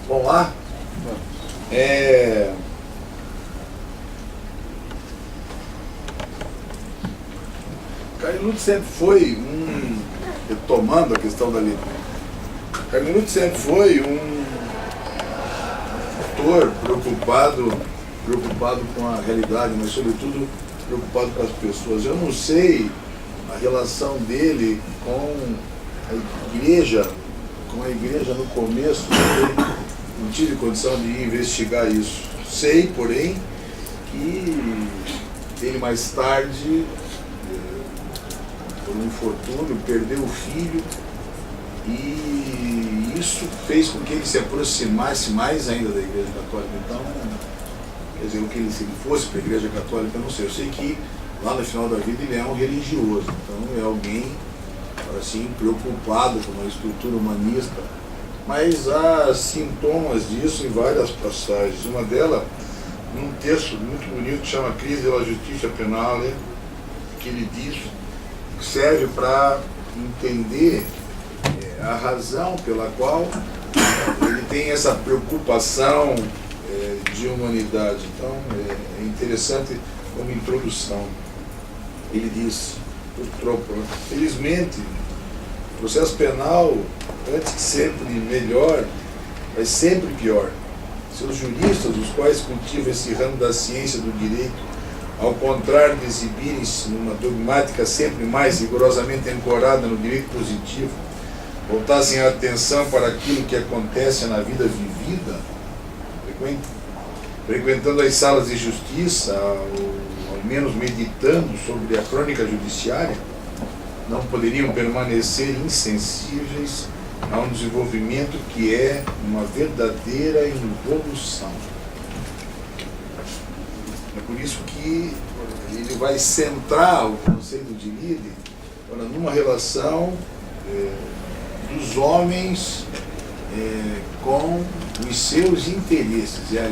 Vamos lá? Carnelucci sempre foi retomando a questão da lei, Carnelucci sempre foi um autor preocupado com a realidade, mas sobretudo preocupado com as pessoas. Eu não sei a relação dele com a igreja no começo, não tive condição de investigar isso. Sei, porém, que ele mais tarde, por um infortúnio, perdeu o filho, e isso fez com que ele se aproximasse mais ainda da Igreja Católica. Então, quer dizer, se ele fosse para a Igreja Católica, eu não sei. Eu sei que lá no final da vida ele é um religioso, então é alguém assim preocupado com uma estrutura humanista, mas há sintomas disso em várias passagens. Uma delas, num texto muito bonito que chama Crise da Justiça Penal, que ele diz que serve para entender a razão pela qual ele tem essa preocupação de humanidade. Então é interessante como introdução. Ele diz, felizmente, o processo penal, antes que sempre melhor, mas sempre pior. Seus juristas, os quais cultivam esse ramo da ciência do direito, ao contrário de exibirem-se numa dogmática sempre mais rigorosamente ancorada no direito positivo, voltassem a atenção para aquilo que acontece na vida vivida, frequentando as salas de justiça, ao menos meditando sobre a crônica judiciária, não poderiam permanecer insensíveis a um desenvolvimento que é uma verdadeira involução. É por isso que ele vai centrar o conceito de líder numa relação dos homens com os seus interesses. É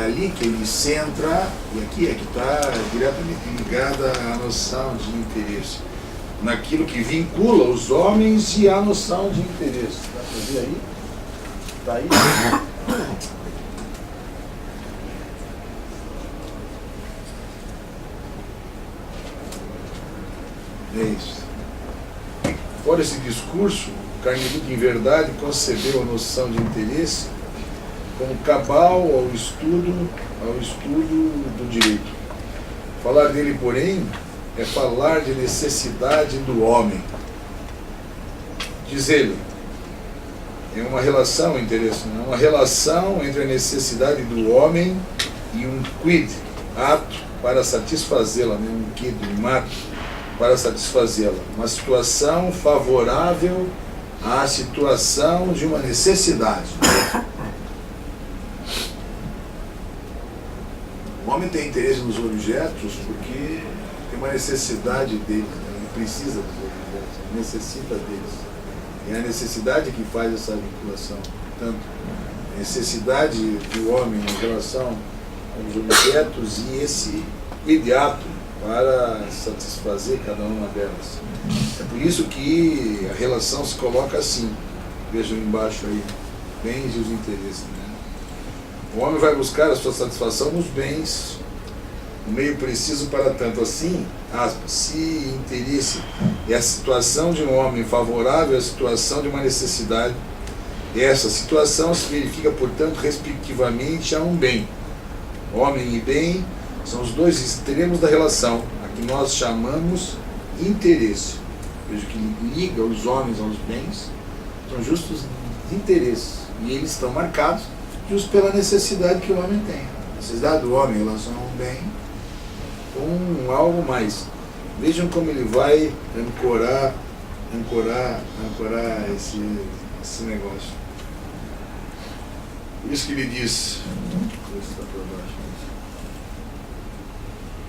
ali que ele centra, e aqui é que está diretamente ligada à noção de interesse, naquilo que vincula os homens e a noção de interesse. Dá para ver aí? Está aí? É isso. Fora esse discurso, Carnelucci, em verdade, concebeu a noção de interesse como cabal ao estudo do direito. Falar dele, porém, é falar de necessidade do homem. Diz ele, é uma relação interessante, uma relação entre a necessidade do homem e um quid, ato para satisfazê-la, um quid, um ato para satisfazê-la. Uma situação favorável à situação de uma necessidade. O homem tem interesse nos objetos porque tem uma necessidade deles, ele precisa dos objetos, ele necessita deles. É a necessidade que faz essa vinculação. Portanto, a necessidade do homem em relação aos objetos e esse imediato para satisfazer cada uma delas. É por isso que a relação se coloca assim. Vejam embaixo aí, bens e os interesses. O homem vai buscar a sua satisfação nos bens, o meio preciso para tanto. Assim, aspas, se interesse é a situação de um homem favorável à situação de uma necessidade, essa situação se verifica, portanto, respectivamente a um bem. Homem e bem são os dois extremos da relação, a que nós chamamos interesse. Veja que liga os homens aos bens, são justos interesses, e eles estão marcados justo pela necessidade que o homem tem. A necessidade do homem em relação ao bem com algo mais. Vejam como ele vai ancorar esse negócio. Por isso que ele diz,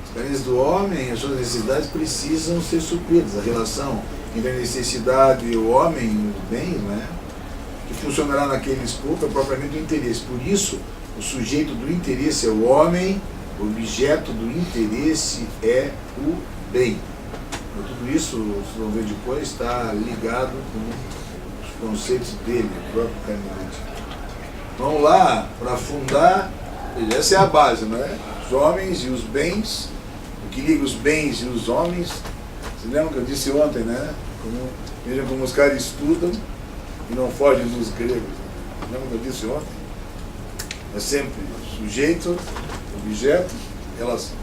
as carências do homem, as suas necessidades precisam ser supridas. A relação entre a necessidade e o homem e os bens, que funcionará naquele escopo é propriamente o interesse. Por isso, o sujeito do interesse é o homem, o objeto do interesse é o bem. Mas tudo isso, vocês vão ver depois, está ligado com os conceitos dele, o próprio Candido. Vamos lá, para fundar, essa é a base, não é? Os homens e os bens, o que liga os bens e os homens. Vocês lembram que eu disse ontem, né? Vejam como os caras estudam e não fogem dos gregos. Lembra que eu disse ontem? É sempre sujeito, objeto, relação.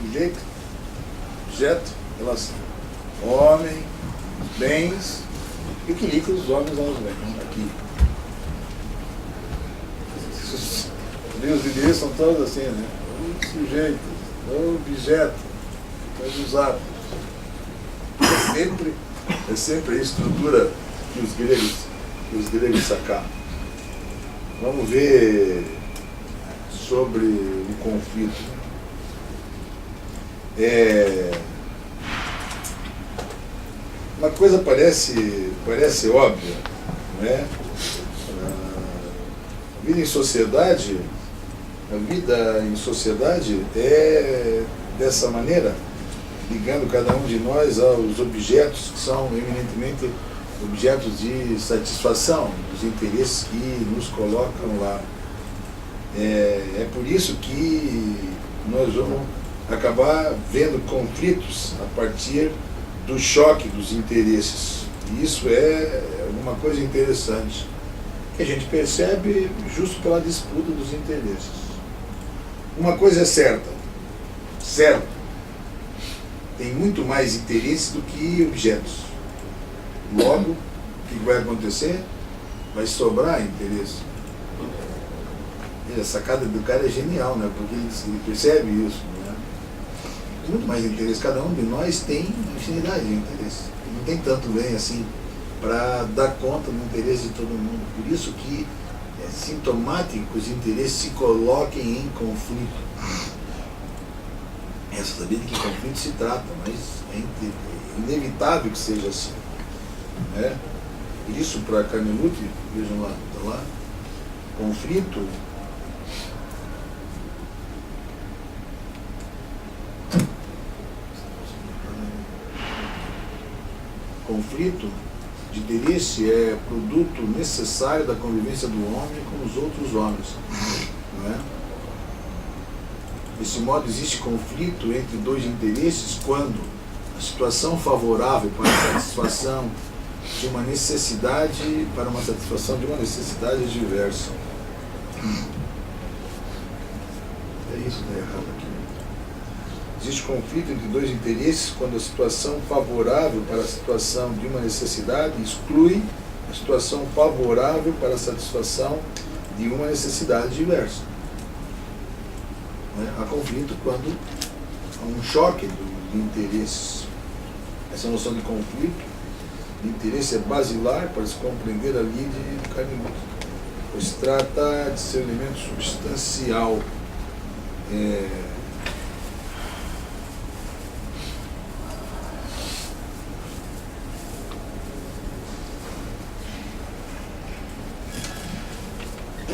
Sujeito, objeto, relação. Homem, bens, e o que liga os homens aos bens. Aqui. Os ideias são todos assim, né? O sujeito, o objeto, os usados. É sempre a estrutura que os gregos sacaram. Vamos ver sobre o conflito. Uma coisa parece óbvia, não é? A vida em sociedade é dessa maneira, ligando cada um de nós aos objetos que são eminentemente objetos de satisfação, dos interesses que nos colocam lá. É por isso que nós vamos acabar vendo conflitos a partir do choque dos interesses. E isso é uma coisa interessante, que a gente percebe justo pela disputa dos interesses. Uma coisa é certo, tem muito mais interesses do que objetos. Logo, o que vai acontecer? Vai sobrar interesse. A sacada do cara é genial, né? Porque ele percebe isso, né? Muito mais interesse. Cada um de nós tem uma infinidade de interesses. Não tem tanto bem assim para dar conta do interesse de todo mundo. Por isso que é sintomático que os interesses se coloquem em conflito. Essa sabia de que conflito se trata, mas é inevitável que seja assim. Né? Por isso, para Carnelucci, vejam lá, está lá, conflito de interesse é produto necessário da convivência do homem com os outros homens. Não é? Desse modo, existe conflito entre dois interesses quando a situação favorável para a satisfação de uma necessidade é diversa. É isso que está errado aqui. Existe conflito entre dois interesses quando a situação favorável para a situação de uma necessidade exclui a situação favorável para a satisfação de uma necessidade diversa. Há conflito quando há um choque de interesses. Essa noção de conflito, de interesse, é basilar para se compreender a lide de Carnelucci, pois trata de ser um elemento substancial.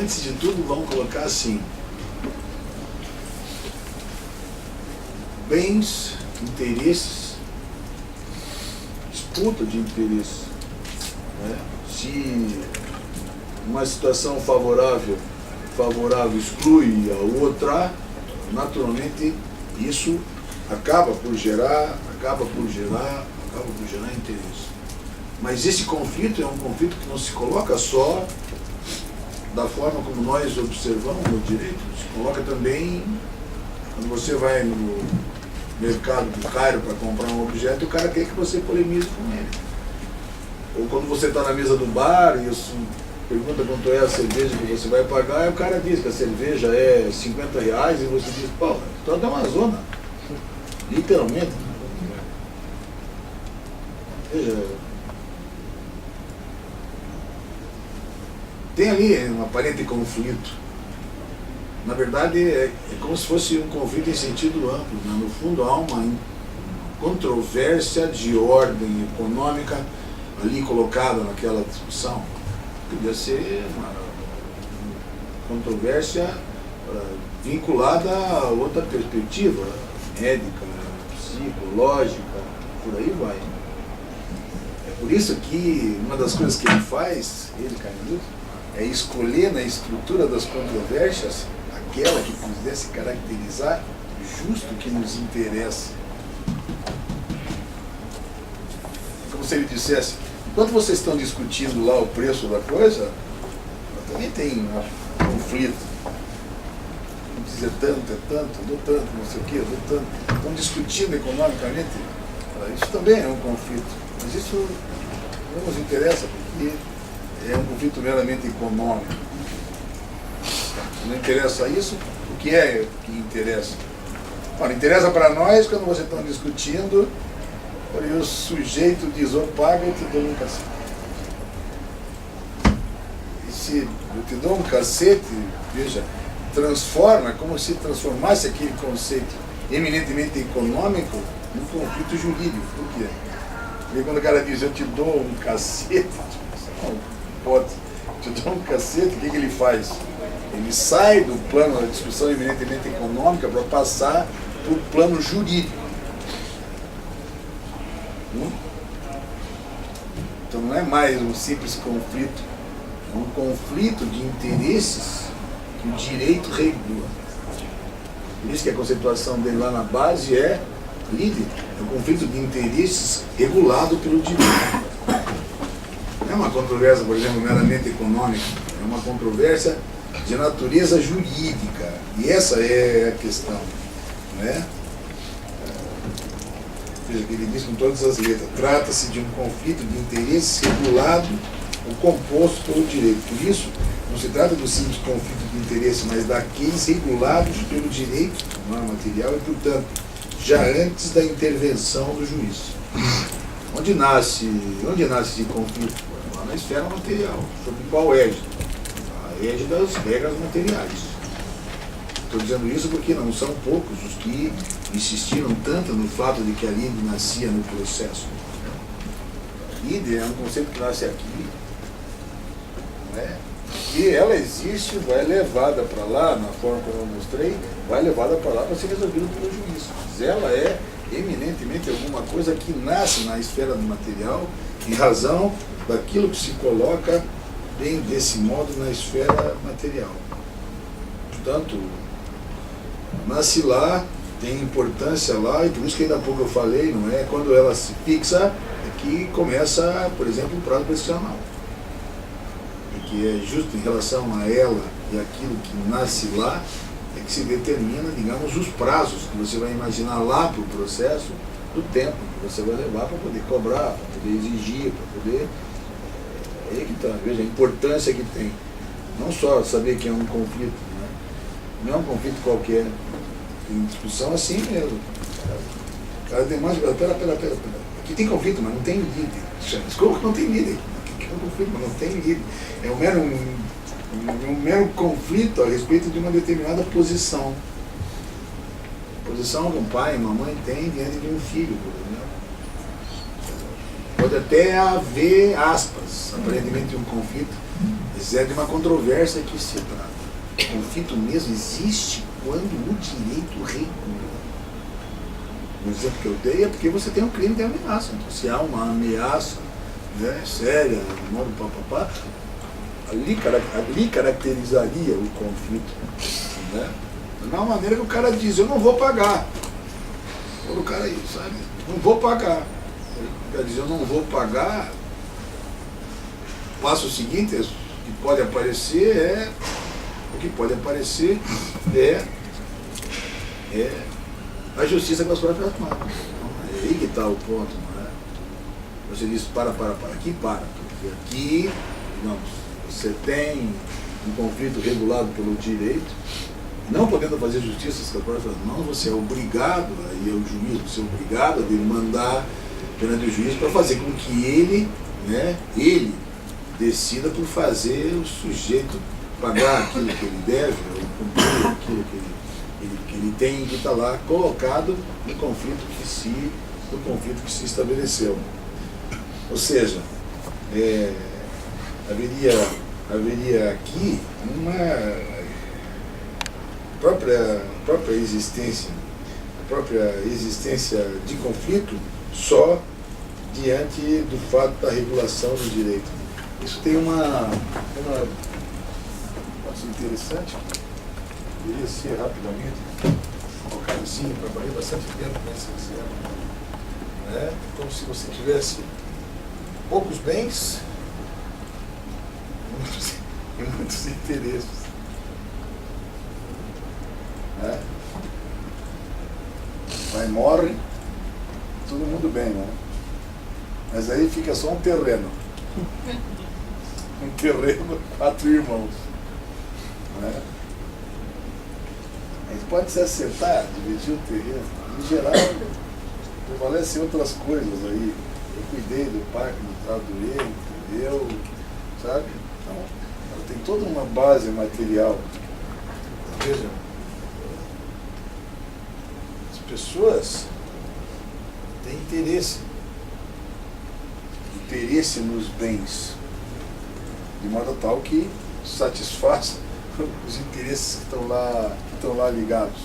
Antes de tudo, vamos colocar assim: bens, interesses, disputa de interesses. Né? Se uma situação favorável exclui a outra, naturalmente isso acaba por gerar interesse. Mas esse conflito é um conflito que não se coloca só da forma como nós observamos o direito, se coloca também quando você vai no mercado do Cairo para comprar um objeto, o cara quer que você polemize com ele. Ou quando você está na mesa do bar e pergunta quanto é a cerveja que você vai pagar, e o cara diz que a cerveja é R$50 e você diz, pô, tu é da Amazônia. Literalmente. Veja, tem ali um aparente conflito. Na verdade, é como se fosse um conflito em sentido amplo. Né? No fundo, há uma controvérsia de ordem econômica ali colocada naquela discussão. Podia ser uma controvérsia vinculada a outra perspectiva médica, psicológica, por aí vai. É por isso que uma das coisas que ele faz, ele, Canuto, é escolher na estrutura das controvérsias aquela que pudesse caracterizar justo o que nos interessa. Como se ele dissesse, enquanto vocês estão discutindo lá o preço da coisa, também tem conflito. Não dizer tanto, dou tanto, não sei o quê, dou tanto. Estão discutindo economicamente, isso também é um conflito. Mas isso não nos interessa, porque é um conflito meramente econômico. Não interessa isso, o que é que interessa? Ora, interessa para nós quando vocês estão discutindo, e o sujeito diz, ou paga ou te dou um cacete. E se eu te dou um cacete, veja, transforma, como se transformasse aquele conceito eminentemente econômico num conflito jurídico. Por quê? Porque quando o cara diz, eu te dou um cacete, não pode, te dou um cacete, o que ele faz? Ele sai do plano da discussão eminentemente econômica para passar para o plano jurídico. Então não é mais um simples conflito, é um conflito de interesses que o direito regula. Por isso que a conceituação dele lá na base é livre, é um conflito de interesses regulado pelo direito. Não é uma controvérsia, por exemplo, meramente econômica, é uma controvérsia de natureza jurídica. E essa é a questão, né? Veja que ele diz com todas as letras, trata-se de um conflito de interesses regulado ou composto pelo direito. Por isso, não se trata do simples conflito de interesse, mas daqueles regulados pelo direito, norma material, e, portanto, já antes da intervenção do juiz. Onde nasce esse conflito? Lá na esfera material. Sobre qual égide? A égide das regras materiais. Estou dizendo isso porque não são poucos os que insistiram tanto no fato de que a lide nascia no processo. Lide é um conceito que nasce aqui, não é? E ela existe, vai levada para lá, na forma como eu mostrei, vai levada para lá para ser resolvida pelo juiz. Mas ela é eminentemente alguma coisa que nasce na esfera do material em razão daquilo que se coloca bem desse modo na esfera material. Portanto, nasce lá, tem importância lá, e por isso que ainda há pouco eu falei, não é? Quando ela se fixa, é que começa, por exemplo, o prazo prescricional. Que é justo em relação a ela e aquilo que nasce lá, é que se determina, digamos, os prazos que você vai imaginar lá para o processo, do tempo que você vai levar para poder cobrar, para poder exigir, para poder... É aí que está, veja a importância que tem. Não só saber que é um conflito, né? Não é um conflito qualquer, tem discussão assim mesmo. O cara demanda, pera. Aqui tem conflito, mas não tem líder. Desculpa, não tem líder. É um conflito, mas não tem líder. É um mero conflito a respeito de uma determinada posição. Posição que um pai e uma mãe têm diante de um filho, por exemplo. Pode até haver, aspas, aparentemente um conflito, mas é de uma controvérsia que se trata. O conflito mesmo existe quando o direito regula. O exemplo que eu dei é porque você tem um crime de ameaça. Então, se há uma ameaça, né, séria, de modo papapá, ali caracterizaria o conflito, né? Da mesma maneira que o cara diz, eu não vou pagar. Quando o cara aí, sabe, não vou pagar. O cara diz, eu não vou pagar, o passo seguinte, o que pode aparecer é a justiça com as próprias mãos. Então, é aí que está o ponto, não é? Você diz, para, aqui para, porque aqui, digamos, você tem um conflito regulado pelo direito, não podendo fazer justiça com as próprias mãos, você é obrigado, aí é o juiz, você é obrigado a demandar perante o juiz para fazer com que ele decida por fazer o sujeito pagar aquilo que ele deve, ou cumprir aquilo que ele tem que estar lá colocado no conflito que se estabeleceu. Ou seja, haveria aqui uma própria existência própria existência de conflito só diante do fato da regulação do direito. Isso tem uma coisa interessante, queria ser rapidamente colocado assim, trabalhei bastante tempo nesse exemplo, né? Como se você tivesse poucos bens e muitos interesses, né? Aí morre, todo mundo bem, né? Mas aí fica só um terreno. Um terreno, 4 irmãos. Né? A gente pode se acertar, dividir o terreno. Em geral, prevalecem outras coisas aí. Eu cuidei do parque do Taduê, entendeu? Sabe? Então, ela tem toda uma base material. Veja, as pessoas têm interesse nos bens, de modo tal que satisfaz os interesses que estão lá ligados.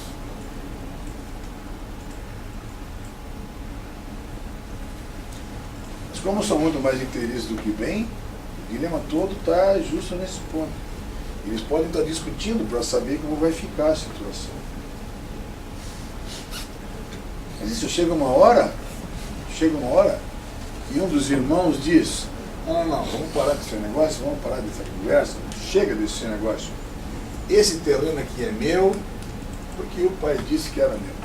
Mas como são muito mais interesses do que bem, o dilema todo está justo nesse ponto. Eles podem estar discutindo para saber como vai ficar a situação. Mas isso chega uma hora e um dos irmãos diz: não, vamos parar desse negócio, vamos parar dessa conversa, chega desse negócio. Esse terreno aqui é meu, porque o pai disse que era meu.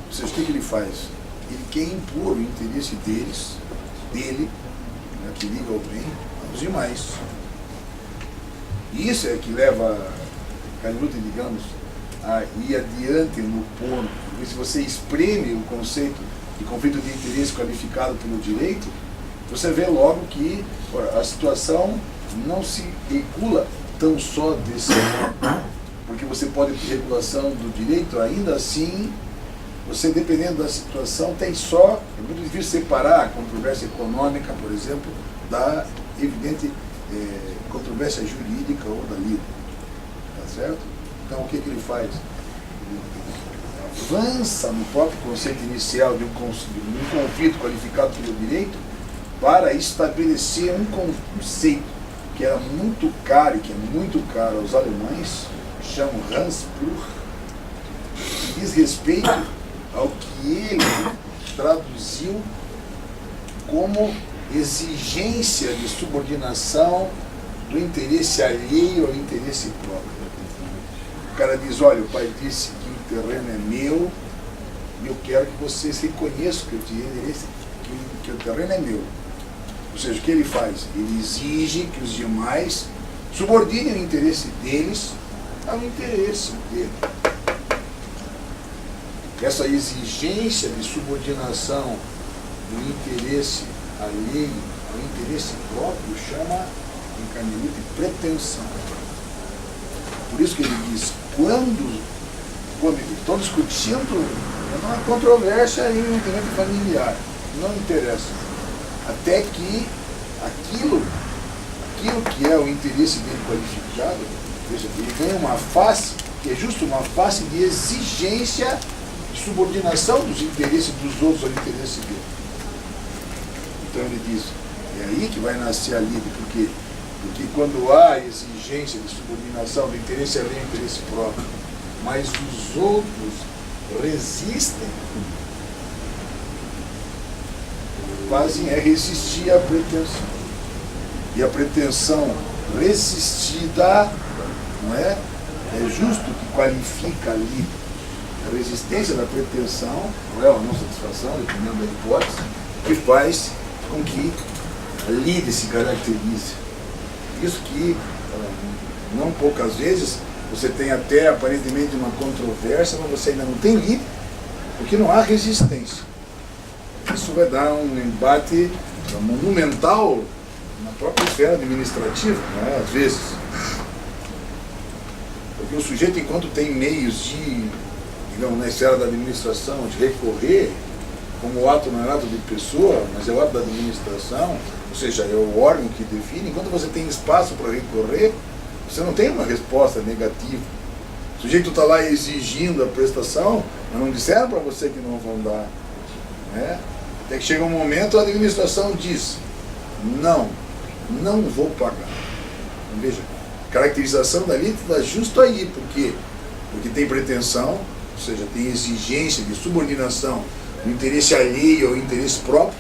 Ou seja, o que ele faz? Ele quer impor o interesse dele, né, que liga ao bem, aos demais. E isso é que leva Canhuta, digamos, a ir adiante no ponto. Porque se você espreme o conceito de conflito de interesse qualificado pelo direito, você vê logo que a situação não se regula tão só desse modo, porque você pode ter regulação do direito, ainda assim, você, dependendo da situação, tem só, é muito difícil separar a controvérsia econômica, por exemplo, da evidente controvérsia jurídica ou da lida, tá certo? Então, o que ele faz? Avança no próprio conceito inicial de um conflito qualificado pelo direito para estabelecer um conceito que era muito caro e que é muito caro aos alemães, chamam Hans Pluch, que diz respeito ao que ele traduziu como exigência de subordinação do interesse alheio ao interesse próprio. O cara diz: olha, o pai disse que o terreno é meu e eu quero que vocês reconheçam que o terreno é meu. Ou seja, o que ele faz? Ele exige que os demais subordinem o interesse deles ao interesse dele. Essa exigência de subordinação do interesse alheio ao interesse próprio chama, em Canhuta, de pretensão. Por isso que ele diz: quando estão discutindo, é uma controvérsia em um interesse familiar, não interessa. Até que aquilo que é o interesse dele qualificado, veja, ele ganha uma face, que é justo uma face de exigência de subordinação dos interesses dos outros ao interesse dele. Então ele diz: é aí que vai nascer a lide, porque quando há exigência de subordinação do interesse alheio ao interesse próprio, mas os outros resistem, fazem é resistir à pretensão. E a pretensão resistida, não é? É justo que qualifica ali a resistência da pretensão, não é? A não satisfação, dependendo da hipótese, que faz com que a lide se caracterize. Isso que, não poucas vezes, você tem até aparentemente uma controvérsia, mas você ainda não tem lide, porque não há resistência. Isso vai dar um embate monumental na própria esfera administrativa, né, às vezes. Porque o sujeito, enquanto tem meios de, digamos, na esfera da administração, de recorrer, como o ato não é ato de pessoa, mas é o ato da administração, ou seja, é o órgão que define, enquanto você tem espaço para recorrer, você não tem uma resposta negativa. sujeito está lá exigindo a prestação, mas não disseram para você que não vão dar. Né? Até que chega um momento, a administração diz, não vou pagar. Então, veja, a caracterização da lide está justo aí, porque tem pretensão, ou seja, tem exigência de subordinação do interesse alheio ao interesse próprio,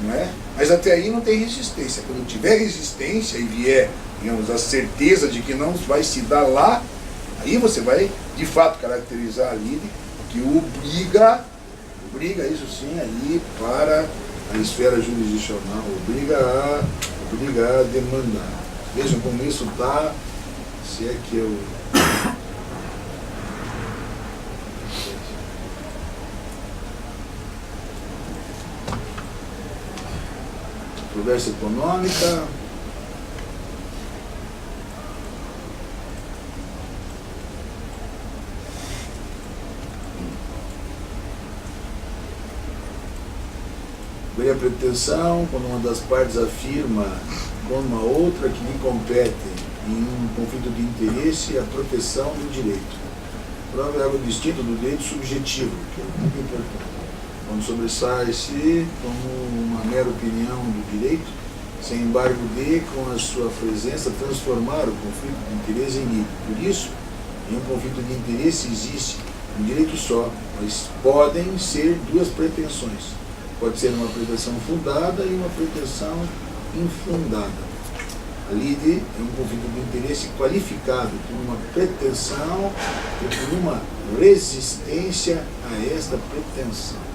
não é? Mas até aí não tem resistência. Quando tiver resistência e vier, digamos, a certeza de que não vai se dar lá, aí você vai, de fato, caracterizar a lide, que obriga, isso sim, aí para a esfera jurisdicional, obriga a demandar. Vejam como isso está, se é que eu... Controvérsia econômica. Veio a pretensão quando uma das partes afirma com uma outra que lhe compete em um conflito de interesse a proteção do direito. Prova é algo distinto do direito subjetivo, que é muito importante. Quando sobressai-se como uma mera opinião do direito, sem embargo de, com a sua presença, transformar o conflito de interesse em livre. Por isso, em um conflito de interesse existe um direito só, mas podem ser duas pretensões. Pode ser uma pretensão fundada e uma pretensão infundada. A lide é um conflito de interesse qualificado por uma pretensão e por uma resistência a esta pretensão.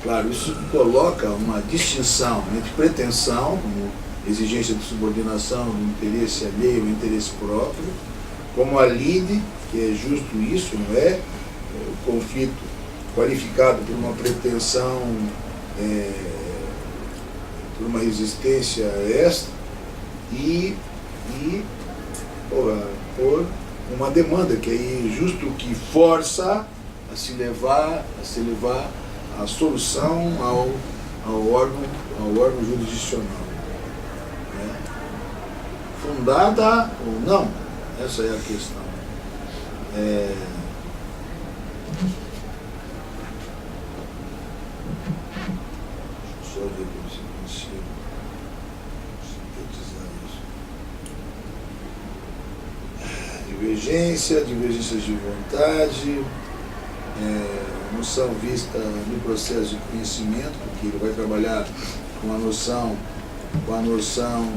Claro, isso coloca uma distinção entre pretensão, como exigência de subordinação do interesse alheio ao interesse próprio, como a lide, que é justo isso, não é? O conflito qualificado por uma pretensão, por uma resistência a esta, e por uma demanda, que é justo que força a se levar a solução ao órgão jurisdicional. Né? Fundada ou não, essa é a questão. Só ver se eu consigo sintetizar isso. Divergências de vontade, noção vista no processo de conhecimento, porque ele vai trabalhar com a noção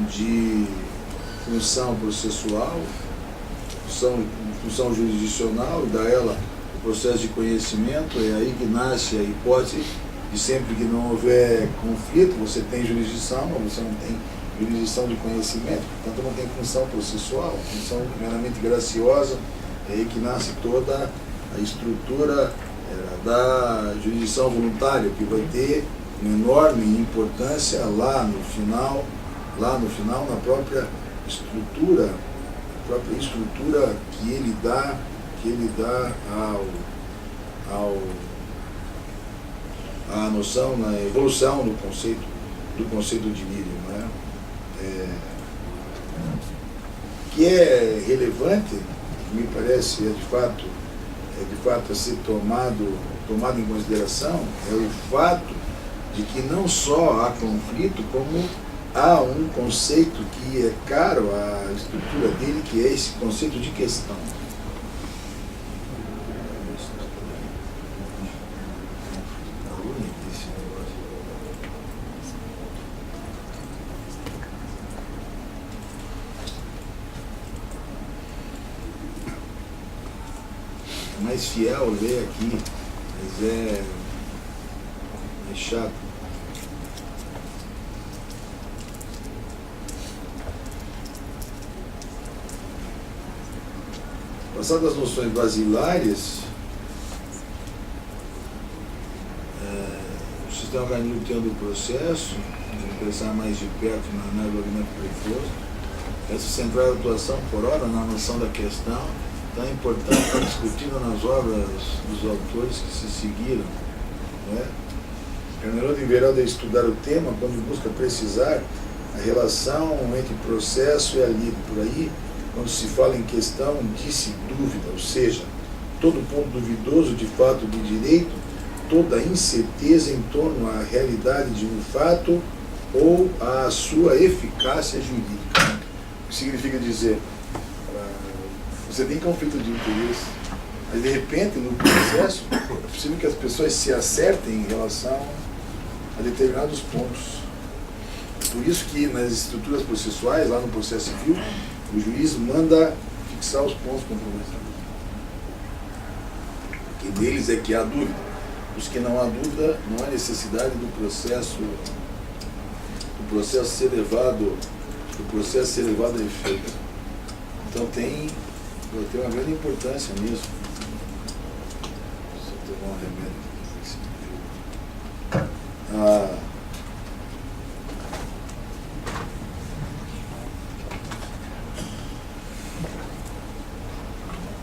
de função processual, função jurisdicional, e dá ela o processo de conhecimento. É aí que nasce a hipótese de sempre que não houver conflito, você tem jurisdição, mas você não tem jurisdição de conhecimento, portanto não tem função processual, função meramente graciosa. É aí que nasce toda a estrutura da jurisdição voluntária, que vai ter uma enorme importância lá no final, na própria estrutura que ele dá à noção, na evolução do conceito de livre, não é? Que é relevante, que me parece de fato a ser tomado em consideração, é o fato de que não só há conflito, como há um conceito que é caro à estrutura dele, que é esse conceito de questão. É mais fiel ler aqui, mas é chato. Passadas as noções basilares, o sistema organizativo do processo, vamos pensar mais de perto na análise do argumento proposto, essa central atuação por hora na noção da questão, tão importante, tão discutida nas obras dos autores que se seguiram. Né? Cameron deverá estudar o tema quando busca precisar a relação entre processo e a lide. Por aí, quando se fala em questão, disse dúvida, ou seja, todo ponto duvidoso de fato de direito, toda incerteza em torno à realidade de um fato ou à sua eficácia jurídica. O que significa dizer, você tem conflito de interesse, mas de repente no processo é possível que as pessoas se acertem em relação a determinados pontos. Por isso que nas estruturas processuais, lá no processo civil, o juiz manda fixar os pontos controversos. Que deles é que há dúvida. Os que não há dúvida, não há necessidade do processo ser levado a efeito. Então tem uma grande importância nisso. Deixa eu tomar um remédio.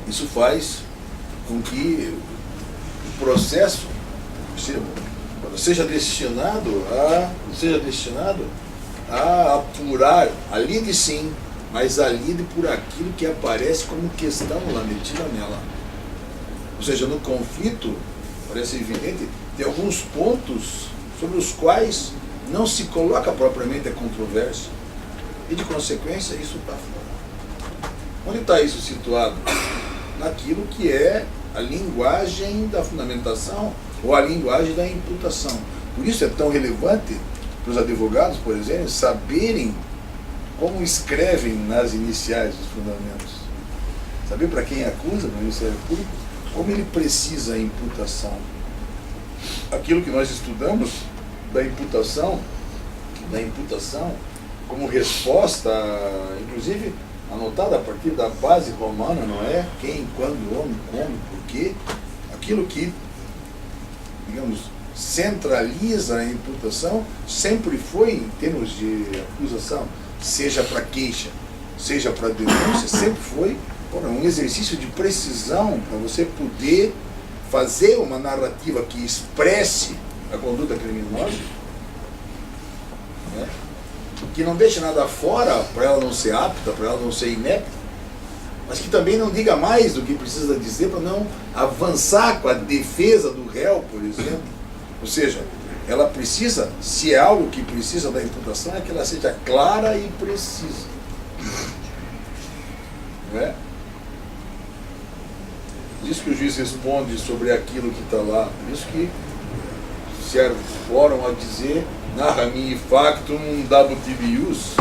Isso faz com que o processo seja destinado a apurar a lide sim, mas a lide por aquilo que aparece como questão lá metida nela. Ou seja, no conflito, parece evidente, tem alguns pontos sobre os quais não se coloca propriamente a controvérsia. E de consequência isso está fora. Onde está isso situado? Naquilo que é a linguagem da fundamentação ou a linguagem da imputação. Por isso é tão relevante para os advogados, por exemplo, saberem como escrevem nas iniciais dos fundamentos. Saber para quem acusa no Ministério Público, como ele precisa a imputação. Aquilo que nós estudamos da imputação como resposta, inclusive anotada a partir da base romana, não é? Quem, quando, onde, como, porquê. Aquilo que, digamos, centraliza a imputação sempre foi, em termos de acusação, seja para queixa, seja para denúncia, sempre foi um exercício de precisão para você poder fazer uma narrativa que expresse a conduta criminosa, né? Que não deixe nada fora para ela não ser apta, para ela não ser inepta, mas que também não diga mais do que precisa dizer para não avançar com a defesa do réu, por exemplo. Ou seja, ela precisa, se é algo que precisa da imputação, é que ela seja clara e precisa. Não é? Isso que o juiz responde sobre aquilo que está lá. Por isso que se foram a dizer narra-me factum dabutivius.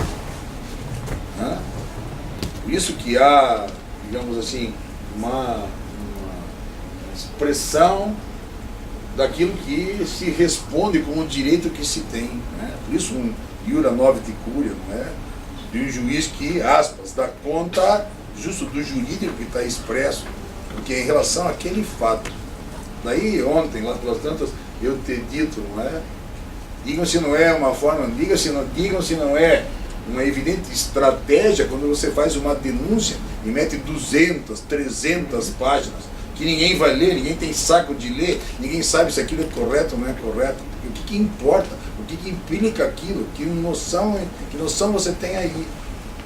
Por isso que há, digamos assim, uma expressão daquilo que se responde como direito que se tem, né? Por isso um iura novit curia, não é? De um juiz que, aspas, dá conta justo do jurídico que está expresso, porque em relação àquele fato. Daí ontem, lá pelas tantas, eu ter dito, não é? Digam se não é uma forma, digam se não é uma evidente estratégia quando você faz uma denúncia e mete 200, 300 páginas, que ninguém vai ler, ninguém tem saco de ler, ninguém sabe se aquilo é correto ou não é correto. O que importa? O que implica aquilo? Que noção você tem aí?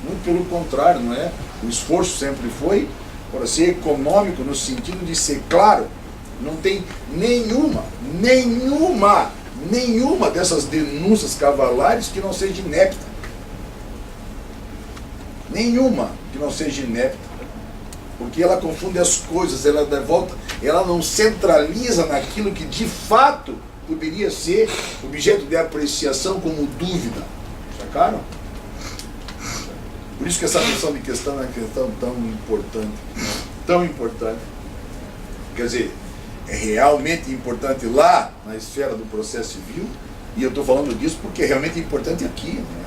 Muito pelo contrário, não é? O esforço sempre foi para ser econômico no sentido de ser claro. Não tem nenhuma dessas denúncias cavalares que não seja inepta. Nenhuma que não seja inepta. Porque ela confunde as coisas, ela não centraliza naquilo que de fato poderia ser objeto de apreciação como dúvida. Sacaram? Por isso que essa noção de questão é uma questão tão importante. Tão importante. Quer dizer, é realmente importante lá na esfera do processo civil, e eu estou falando disso porque é realmente importante aqui, né?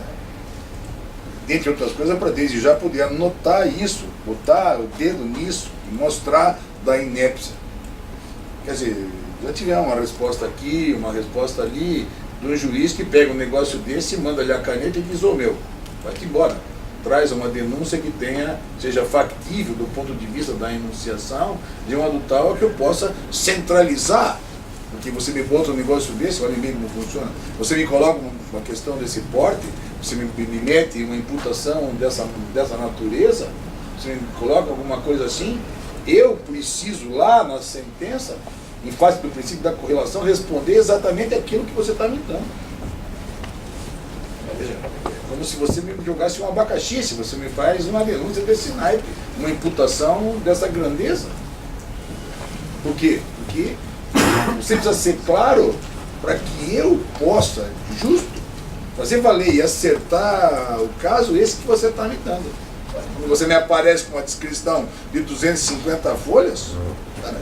Dentre outras coisas, para desde já poder anotar isso, botar o dedo nisso e mostrar da inépcia. Quer dizer, já tivemos uma resposta aqui, uma resposta ali, de um juiz que pega um negócio desse, manda ali a caneta e diz: ô meu, vai-te embora. Traz uma denúncia que seja factível do ponto de vista da enunciação, de modo tal que eu possa centralizar. Porque você me bota um negócio desse, olha bem como funciona. Você me coloca uma questão desse porte, você me mete uma imputação dessa natureza, você me coloca alguma coisa assim, eu preciso lá na sentença, em face do princípio da correlação, responder exatamente aquilo que você está me dando. É como se você me jogasse um abacaxi, se você me faz uma denúncia desse naipe, uma imputação dessa grandeza. Por quê? Porque você precisa ser claro para que eu possa, justo, fazer valer e acertar o caso esse que você está me dando. Quando você me aparece com uma descrição de 250 folhas, tá,